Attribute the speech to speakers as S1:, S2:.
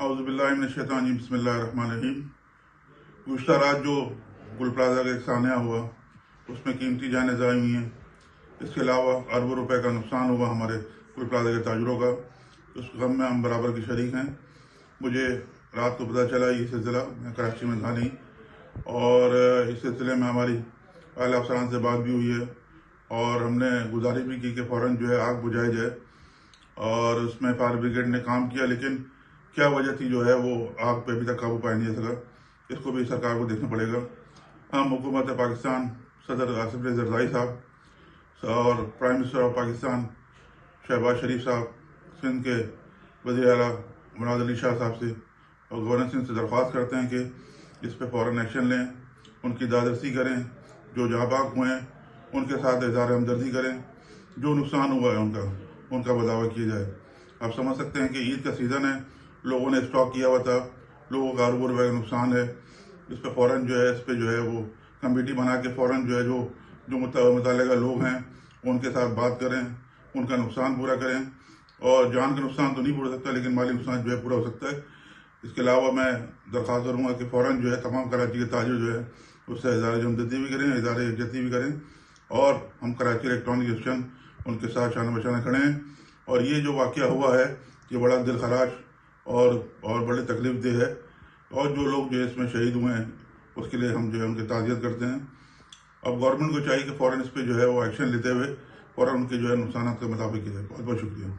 S1: औज़ुबिल्लाहिमिनश्शैतानिर्रजीम बिस्मिल्लाहिर्रहमानिर्रहीम। गुज़श्ता रात जो गुल प्लाजा का एक सान्या हुआ उसमें कीमती जानें ज़ाया हुई हैं। इसके अलावा अरबों रुपए का नुकसान हुआ हमारे गुल प्लाजा के ताजरों का। उस गम में हम बराबर की शरीक हैं। मुझे रात को पता चला ये सिलसिला, मैं कराची में था नहीं, और इस सिलसिले में हमारी आला अफसरान से बात भी हुई है और हमने गुजारिश भी की कि फ़ौरन जो है आग बुझाई जाए, और उसमें फायर ब्रिगेड ने काम किया, लेकिन क्या वजह थी जो है वो आग पे अभी तक काबू पाया नहीं जा सका। इसको भी सरकार को देखना पड़ेगा। हम हुकूमत पाकिस्तान, सदर आसिफ अली ज़रदारी साहब और prime minister of Pakistan Shahbaz Sharif साहब, सिंध के वज़ीर आला मुराद अली शाह साहब से और गवर्नर सिंध से दरख्वास्त करते हैं कि इस पर फ़ौरन एक्शन लें, उनकी दादरसी करें, जो जहाँ हुए हैं उनके साथ इज़हार हमदर्दी करें, जो नुकसान हुआ है उनका बदावा किया जाए। आप समझ सकते हैं कि ईद का सीज़न है, लोगों ने स्टॉक किया हुआ था, लोगों का अरबों रुपये का नुकसान है। इस पर फ़ौरन जो है इस पर जो है वो कमेटी बना के फ़ौरन जो है जो मुतल्लिक़ा लोग हैं उनके साथ बात करें, उनका नुकसान पूरा करें। और जान का नुकसान तो नहीं पूरा सकता, लेकिन माली नुकसान जो है पूरा हो सकता है। इसके अलावा मैं दरख्वास्त करूँगा कि फ़ौरन जो है तमाम कराची के ताजिर जो है उससे इज़हार हमदर्दी भी करें, इज़हार यकजहती भी करें, और हम कराची इलेक्ट्रॉनिक एक्सचेंज उनके साथ शान बशाना खड़े हैं। और ये जो वाक़या हुआ है ये बड़ा दिल खराश और बड़ी तकलीफ देह है, और जो लोग जो इसमें शहीद हुए हैं उसके लिए हम जो है उनकी ताज़ियत करते हैं। अब गवर्नमेंट को चाहिए कि फ़ौरन इस पर जो है वो एक्शन लेते हुए फ़ौरन उनके जो है नुकसान के मुताबिक किया जाए। बहुत बहुत शुक्रिया।